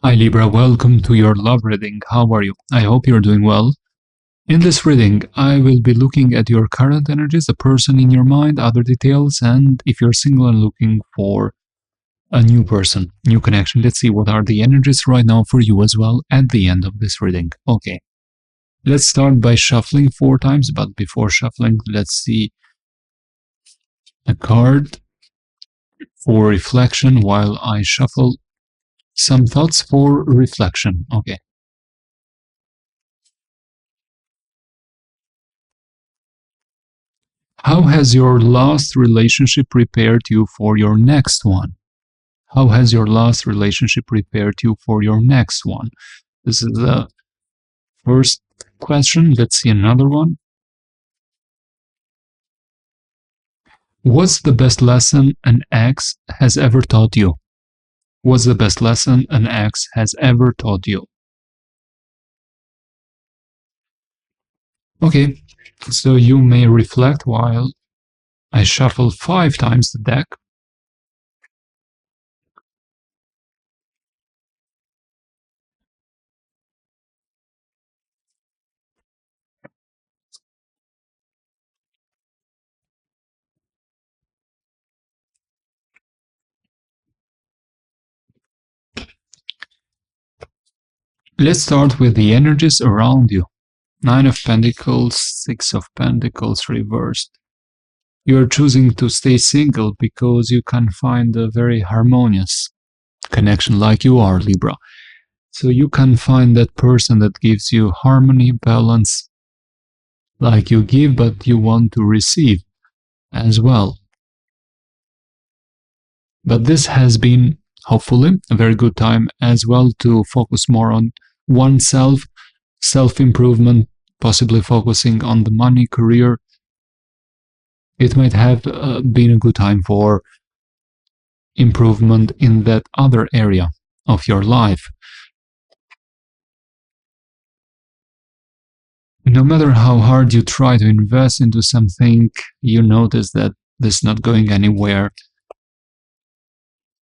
Hi Libra, welcome to your love reading. How are you? I hope you're doing well. In this reading, I will be looking at your current energies, the person in your mind, other details, and if you're single and looking for a new person, new connection. Let's see what are the energies right now for you as well at the end of this reading. Okay, let's start by shuffling 4 times, but before shuffling, let's see a card for reflection while I shuffle some thoughts for reflection. Okay. How has your last relationship prepared you for your next one? How has your last relationship prepared you for your next one? This is the first question. Let's see another one. What's the best lesson an ex has ever taught you? What's the best lesson an ex has ever taught you? Okay, so you may reflect while I shuffle 5 times the deck. Let's start with the energies around you. 9 of Pentacles, 6 of Pentacles reversed. You're choosing to stay single because you can find a very harmonious connection like you are, Libra. So you can find that person that gives you harmony, balance, like you give, but you want to receive as well. But this has been, hopefully, a very good time as well to focus more on oneself, self-improvement, possibly focusing on the money, career. It might have been a good time for improvement in that other area of your life. No matter how hard you try to invest into something, you notice that this is not going anywhere.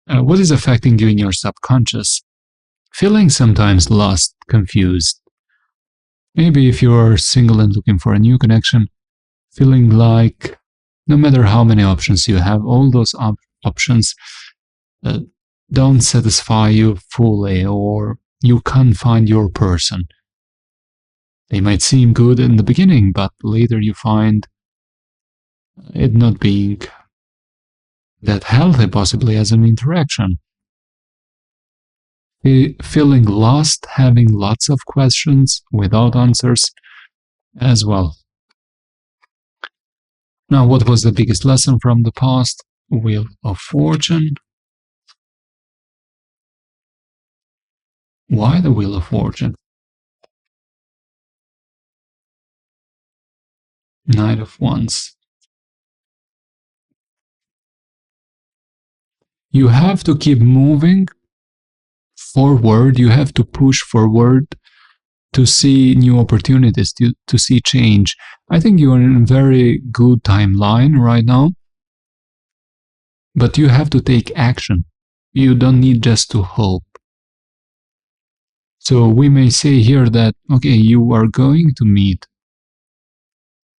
What is affecting you in your subconscious? Feeling sometimes lost, confused. Maybe if you're single and looking for a new connection, feeling like no matter how many options you have, all those options don't satisfy you fully, or you can't find your person. They might seem good in the beginning, but later you find it not being that healthy, possibly as an interaction. Feeling lost, having lots of questions without answers as well. Now, what was the biggest lesson from the past? Wheel of Fortune. Why the Wheel of Fortune? Knight of Wands. You have to keep moving forward, you have to push forward to see new opportunities, to see change. I think you're in a very good timeline right now, but you have to take action. You don't need just to hope. So we may say here that, okay, you are going to meet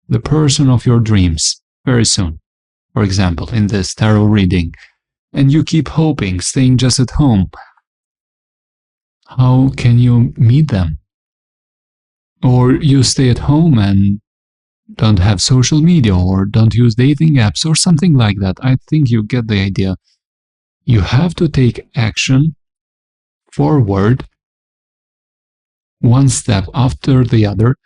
the person of your dreams very soon, for example, in this tarot reading, and you keep hoping, staying just at home. How can you meet them? Or you stay at home and don't have social media, or don't use dating apps, or something like that. I think you get the idea. You have to take action forward, one step after the other,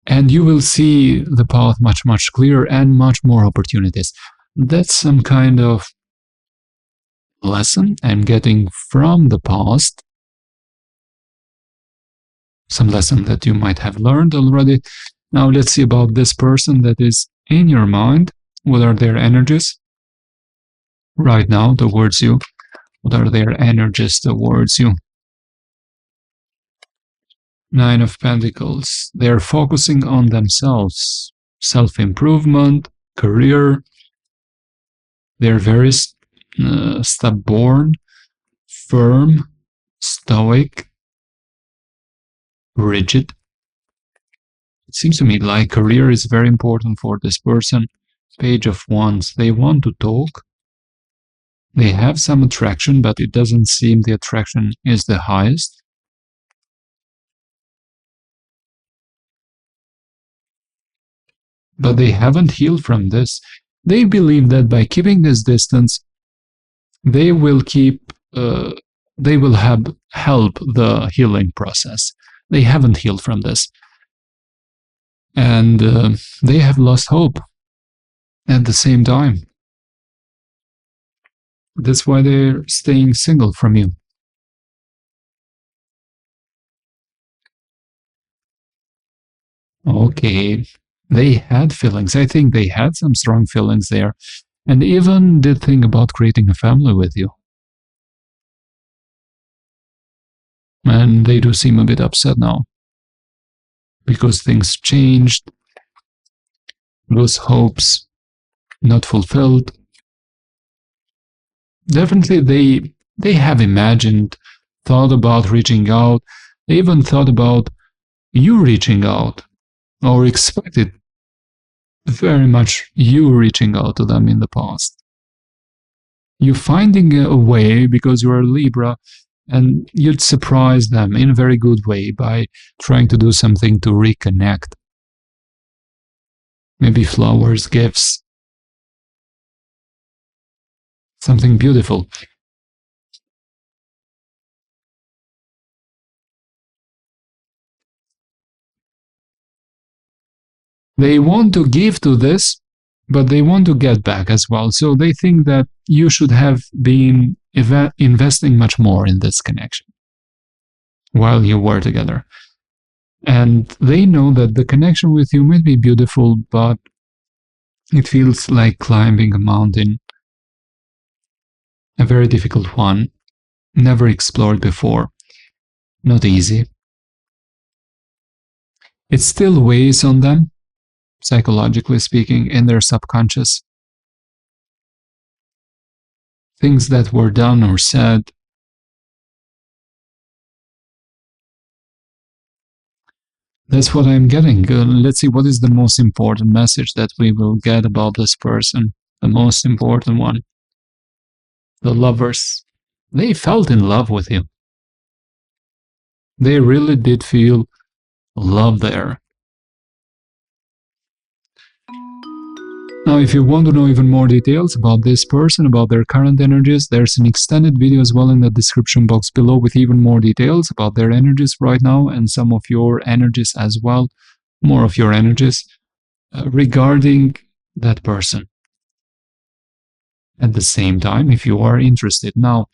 and you will see the path much, much clearer and much more opportunities. That's some kind of lesson I'm getting from the past, some lesson that you might have learned already. Now let's see about this person that is in your mind. What are their energies right now towards you? What are their energies towards you? 9 of Pentacles. They're focusing on themselves, self-improvement, career. They're very stubborn, firm, stoic, rigid. It seems to me like career is very important for this person. Page of Wands. They want to talk. They have some attraction, but it doesn't seem the attraction is the highest. But they haven't healed from this. They believe that by keeping this distance, they will help the healing process. They haven't healed from this. And they have lost hope at the same time. That's why they're staying single from you. Okay, they had feelings. I think they had some strong feelings there, and even did think about creating a family with you. And they do seem a bit upset now because things changed, those hopes not fulfilled. Definitely they have imagined, thought about reaching out. They even thought about you reaching out, or expected very much you reaching out to them in the past. You finding a way because you're a Libra, and you'd surprise them in a very good way by trying to do something to reconnect. Maybe flowers, gifts, something beautiful. They want to give to this, but they want to get back as well. So they think that you should have been investing much more in this connection while you were together. And they know that the connection with you might be beautiful, but it feels like climbing a mountain, a very difficult one, never explored before, not easy. It still weighs on them, psychologically speaking, in their subconscious. Things that were done or said. That's what I'm getting. Let's see, what is the most important message that we will get about this person? The most important one. The lovers. They felt in love with you. They really did feel love there. Now, if you want to know even more details about this person, about their current energies, there's an extended video as well in the description box below with even more details about their energies right now and some of your energies as well, more of your energies regarding that person. At the same time, if you are interested. Now,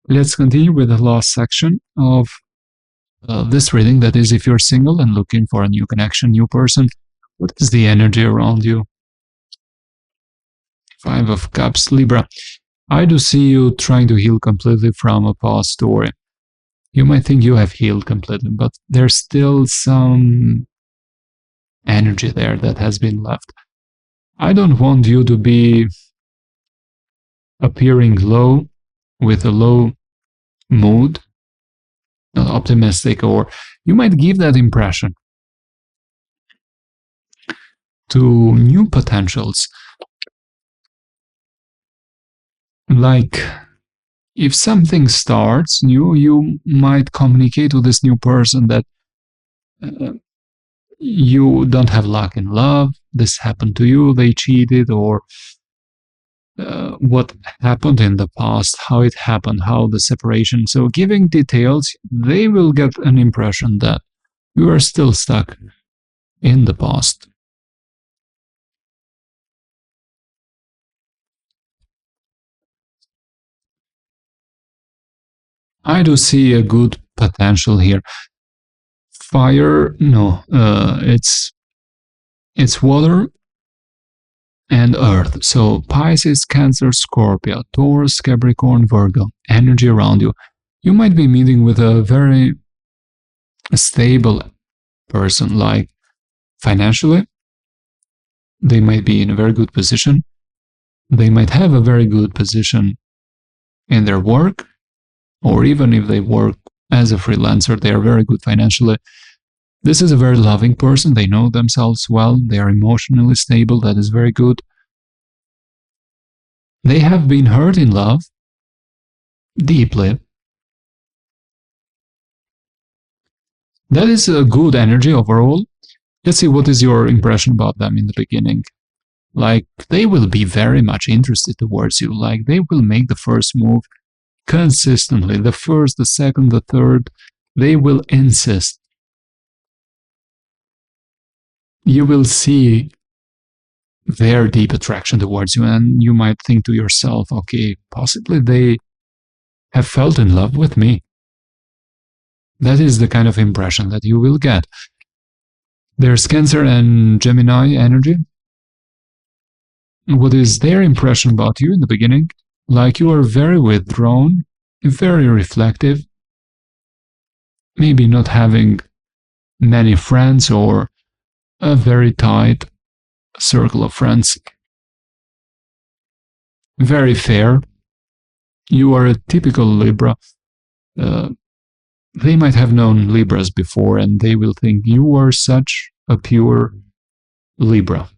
let's continue with the last section of this reading. That is, if you're single and looking for a new connection, new person, what is the energy around you? 5 of Cups, Libra. I do see you trying to heal completely from a past story. You might think you have healed completely, but there's still some energy there that has been left. I don't want you to be appearing low, with a low mood, not optimistic, or you might give that impression to new potentials. Like, if something starts new, you might communicate to this new person that you don't have luck in love, this happened to you, they cheated, or what happened in the past, how it happened, how the separation. So giving details, they will get an impression that you are still stuck in the past. I do see a good potential here. Fire, no, it's water and earth. So Pisces, Cancer, Scorpio, Taurus, Capricorn, Virgo, energy around you. You might be meeting with a very stable person, like financially. They might be in a very good position. They might have a very good position in their work, or even if they work as a freelancer. They are very good financially. This is a very loving person. They know themselves well. They are emotionally stable. That is very good. They have been hurt in love deeply. That is a good energy overall. Let's see, what is your impression about them in the beginning? Like, they will be very much interested towards you. Like, they will make the first move consistently. The first, the second, the third, they will insist. You will see their deep attraction towards you, and you might think to yourself, okay, possibly they have felt in love with me. That is the kind of impression that you will get. There's Cancer and Gemini energy. What is their impression about you in the beginning? Like, you are very withdrawn, very reflective, maybe not having many friends or a very tight circle of friends. Very fair. You are a typical Libra. They might have known Libras before, and they will think you are such a pure Libra.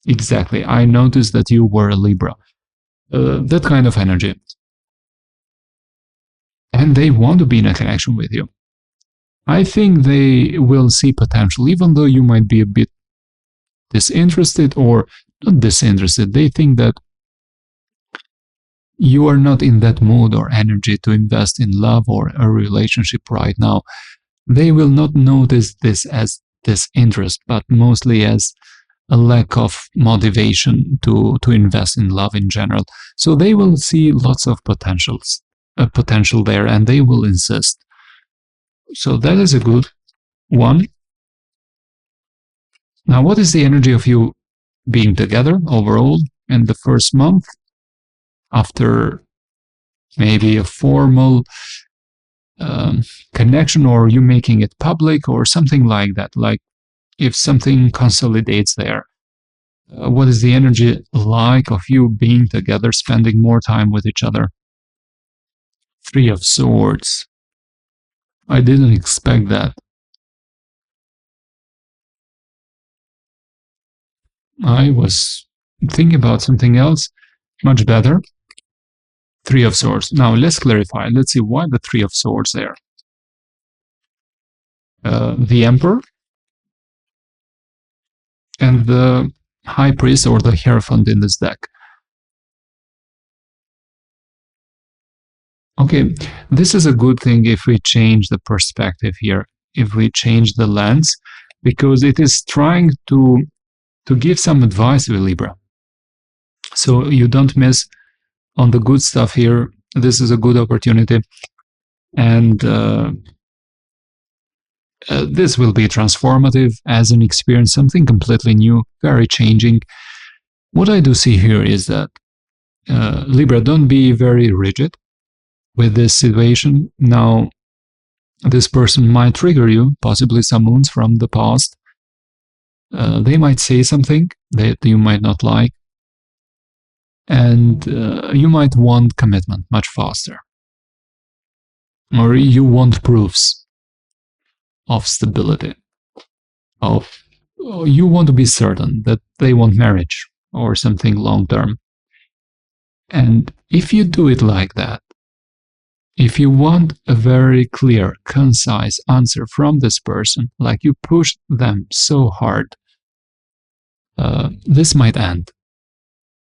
Exactly. I noticed that you were a Libra. That kind of energy. And they want to be in a connection with you. I think they will see potential, even though you might be a bit disinterested, or not disinterested. They think that you are not in that mood or energy to invest in love or a relationship right now. They will not notice this as disinterest, but mostly as a lack of motivation to invest in love in general. So they will see lots of potential there, and they will insist. So that is a good one. Now, what is the energy of you being together overall in the first month, after maybe a formal connection, or you making it public or something like that? Like, if something consolidates there, what is the energy like of you being together, spending more time with each other? Three of Swords. I didn't expect that. I was thinking about something else much better. Three of Swords. Now let's clarify. Let's see why the Three of Swords there. The Emperor and the High Priest, or the Hierophant in this deck. Okay, this is a good thing if we change the perspective here, if we change the lens, because it is trying to give some advice to Libra. So you don't miss on the good stuff here. This is a good opportunity, and this will be transformative as an experience, something completely new, very changing. What I do see here is that Libra, don't be very rigid with this situation. Now, this person might trigger you, possibly some wounds from the past. They might say something that you might not like, and you might want commitment much faster, or you want proofs of stability, you want to be certain that they want marriage or something long term. And if you do it like that, if you want a very clear, concise answer from this person, like you push them so hard, this might end,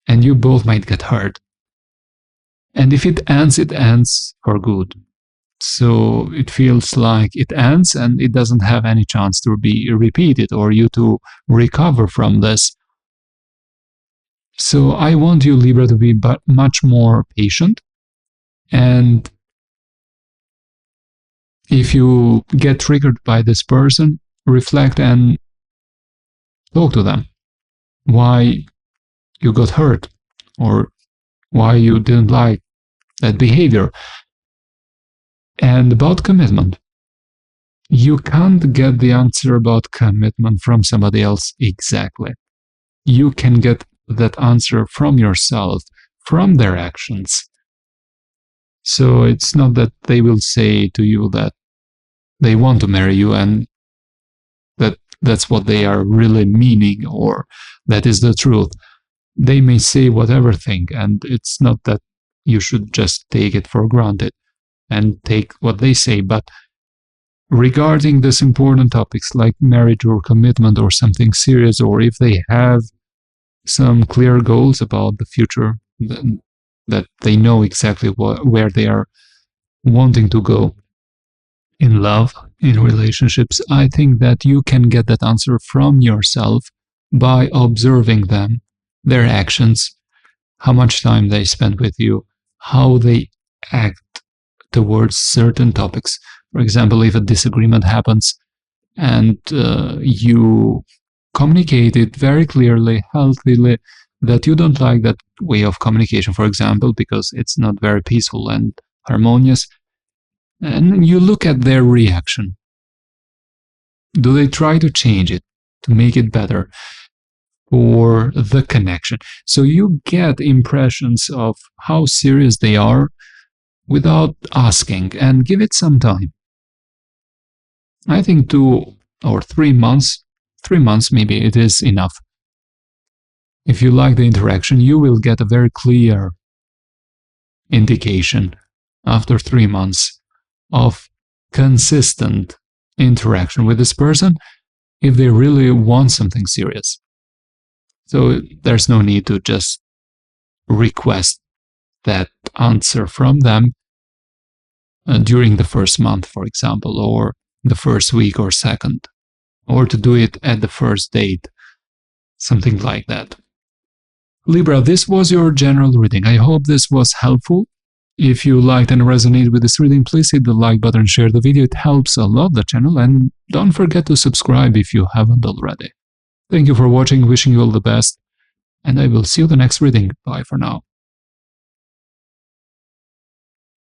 and you both might get hurt. And if it ends for good. So it feels like it ends and it doesn't have any chance to be repeated, or you to recover from this. So I want you, Libra, to be much more patient. And if you get triggered by this person, reflect and talk to them. Why you got hurt, or why you didn't like that behavior. And about commitment, you can't get the answer about commitment from somebody else exactly. You can get that answer from yourself, from their actions. So it's not that they will say to you that they want to marry you, and that's what they are really meaning, or that is the truth. They may say whatever thing, and it's not that you should just take it for granted and take what they say. But regarding this important topics like marriage or commitment or something serious, or if they have some clear goals about the future, that they know exactly where they are wanting to go in love, in relationships, I think that you can get that answer from yourself by observing them, their actions, how much time they spend with you, how they act towards certain topics. For example, if a disagreement happens and you communicate it very clearly, healthily, that you don't like that way of communication, for example, because it's not very peaceful and harmonious, and you look at their reaction. Do they try to change it, to make it better, or the connection? So you get impressions of how serious they are without asking, and give it some time. I think 2 or 3 months, 3 months maybe, it is enough. If you like the interaction, you will get a very clear indication after 3 months of consistent interaction with this person, if they really want something serious. So there's no need to just request that answer from them during the first month, for example, or the first week or second, or to do it at the first date, something like that. Libra, this was your general reading. I hope this was helpful. If you liked and resonated with this reading, please hit the like button and share the video. It helps a lot the channel, and don't forget to subscribe if you haven't already. Thank you for watching, wishing you all the best, and I will see you the next reading. Bye for now.